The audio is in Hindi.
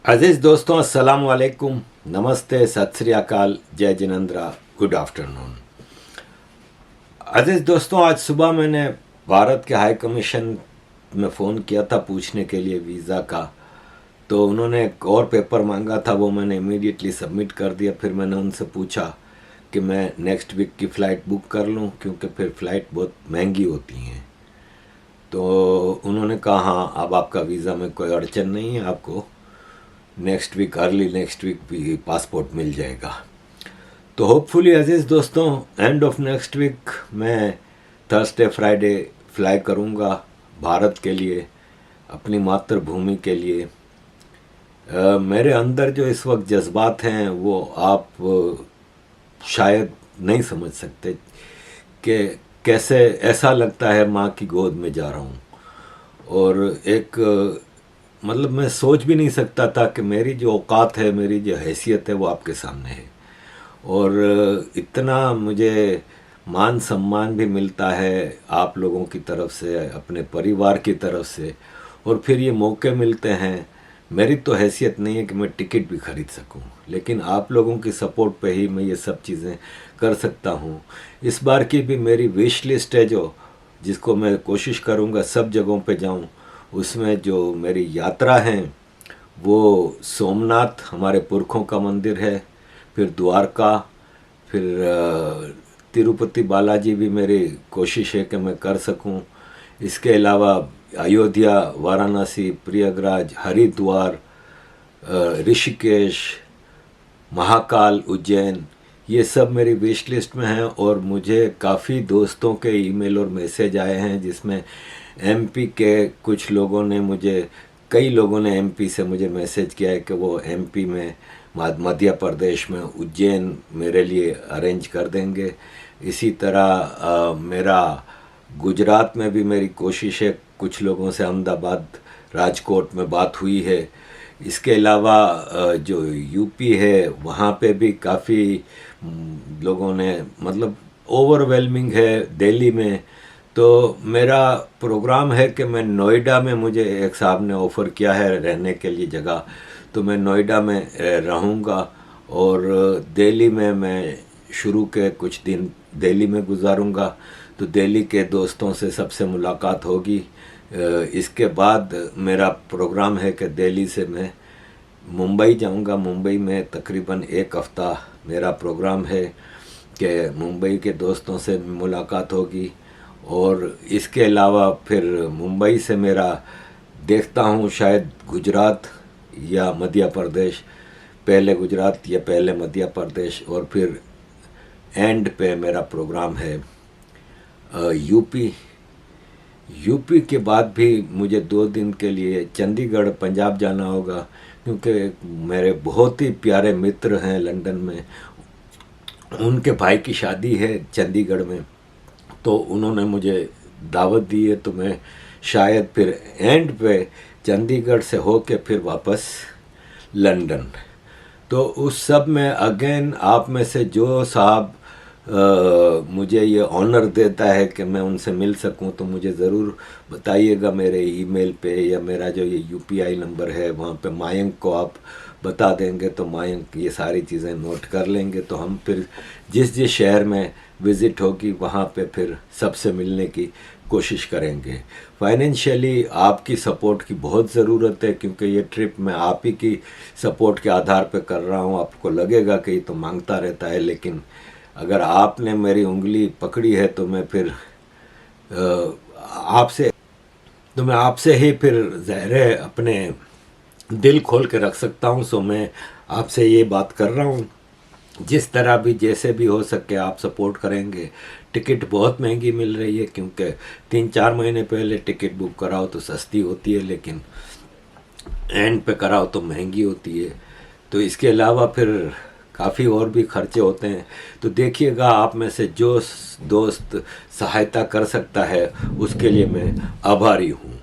अजीज़ दोस्तों, अस्सलाम वालेकुम, नमस्ते, सत श्री अकाल, जय जिनेंद्रा, गुड आफ्टरनून। अजीज़ दोस्तों, आज सुबह मैंने भारत के हाई कमीशन में फ़ोन किया था पूछने के लिए वीज़ा का। तो उन्होंने एक और पेपर मांगा था, वो मैंने इमीडिएटली सबमिट कर दिया। फिर मैंने उनसे पूछा कि मैं नेक्स्ट वीक की फ़्लाइट बुक कर लूँ, क्योंकि फिर फ़्लाइट बहुत महंगी होती हैं। तो उन्होंने कहा हाँ, अब आपका वीज़ा में कोई अड़चन नहीं है, आपको next week, early next week भी पासपोर्ट मिल जाएगा। तो होपफुली अजीज़ दोस्तों, एंड ऑफ नेक्स्ट वीक मैं थर्सडे फ्राइडे फ्लाई करूँगा भारत के लिए, अपनी मातृभूमि के लिए। मेरे अंदर जो इस वक्त जज्बात हैं वो आप शायद नहीं समझ सकते कि कैसे ऐसा लगता है माँ की गोद में जा रहा हूँ। और एक मतलब मैं सोच भी नहीं सकता था कि मेरी जो औकात है, मेरी जो हैसियत है वो आपके सामने है। और इतना मुझे मान सम्मान भी मिलता है आप लोगों की तरफ से, अपने परिवार की तरफ से। और फिर ये मौके मिलते हैं। मेरी तो हैसियत नहीं है कि मैं टिकट भी खरीद सकूं, लेकिन आप लोगों की सपोर्ट पे ही मैं ये सब चीज़ें कर सकता हूं। इस बार की भी मेरी विश लिस्ट है जिसको मैं कोशिश करूंगा सब जगहों पे जाऊं। उसमें जो मेरी यात्रा है वो सोमनाथ, हमारे पुरखों का मंदिर है, फिर द्वारका, फिर तिरुपति बालाजी भी मेरी कोशिश है कि मैं कर सकूं। इसके अलावा अयोध्या, वाराणसी, प्रयागराज, हरिद्वार, ऋषिकेश, महाकाल, उज्जैन, ये सब मेरी विश लिस्ट में हैं। और मुझे काफ़ी दोस्तों के ईमेल और मैसेज आए हैं जिसमें एमपी के कुछ लोगों ने मुझे, कई लोगों ने एमपी से मुझे मैसेज किया है कि वो एमपी में, मध्य प्रदेश में उज्जैन मेरे लिए अरेंज कर देंगे। इसी तरह मेरा गुजरात में भी मेरी कोशिश है, कुछ लोगों से अहमदाबाद, राजकोट में बात हुई है। इसके अलावा जो यूपी है वहाँ पे भी काफ़ी लोगों ने, मतलब ओवरवेलमिंग है दिल्ली में। तो मेरा प्रोग्राम है कि मैं नोएडा में, मुझे एक साहब ने ऑफ़र किया है रहने के लिए जगह, तो मैं नोएडा में रहूँगा। और दिल्ली में मैं शुरू के कुछ दिन दिल्ली में गुजारूँगा। तो दिल्ली के दोस्तों से सबसे मुलाकात होगी। इसके बाद मेरा प्रोग्राम है कि दिल्ली से मैं मुंबई जाऊंगा। मुंबई में तकरीबन एक हफ़्ता मेरा प्रोग्राम है कि मुंबई के दोस्तों से मुलाकात होगी। और इसके अलावा फिर मुंबई से मेरा देखता हूँ शायद गुजरात या मध्य प्रदेश, पहले गुजरात या पहले मध्य प्रदेश, और फिर एंड पे मेरा प्रोग्राम है यूपी। यूपी के बाद भी मुझे 2 दिन के लिए चंडीगढ़, पंजाब जाना होगा, क्योंकि मेरे बहुत ही प्यारे मित्र हैं लंदन में, उनके भाई की शादी है चंडीगढ़ में। तो उन्होंने मुझे दावत दी है, तो मैं शायद फिर एंड पे चंडीगढ़ से होके फिर वापस लंदन। तो उस सब में अगेन आप में से जो साहब मुझे ये ऑनर देता है कि मैं उनसे मिल सकूं, तो मुझे ज़रूर बताइएगा मेरे ईमेल पे, या मेरा जो ये यूपीआई नंबर है वहाँ पे मायंक को आप बता देंगे तो मायंक ये सारी चीज़ें नोट कर लेंगे। तो हम फिर जिस जिस शहर में विज़िट होगी वहाँ पे फिर सबसे मिलने की कोशिश करेंगे। फाइनेंशियली आपकी सपोर्ट की बहुत ज़रूरत है, क्योंकि ये ट्रिप मैं आप ही की सपोर्ट के आधार पे कर रहा हूँ। आपको लगेगा कि ये तो मांगता रहता है, लेकिन अगर आपने मेरी उंगली पकड़ी है तो मैं फिर आपसे ही फिर ज़ाहिर है अपने दिल खोल के रख सकता हूँ। सो मैं आपसे ये बात कर रहा हूँ, जिस तरह भी जैसे भी हो सके आप सपोर्ट करेंगे। टिकट बहुत महंगी मिल रही है, क्योंकि 3-4 महीने पहले टिकट बुक कराओ तो सस्ती होती है, लेकिन एंड पे कराओ तो महंगी होती है। तो इसके अलावा फिर काफ़ी और भी खर्चे होते हैं। तो देखिएगा, आप में से जो दोस्त सहायता कर सकता है उसके लिए मैं आभारी हूँ।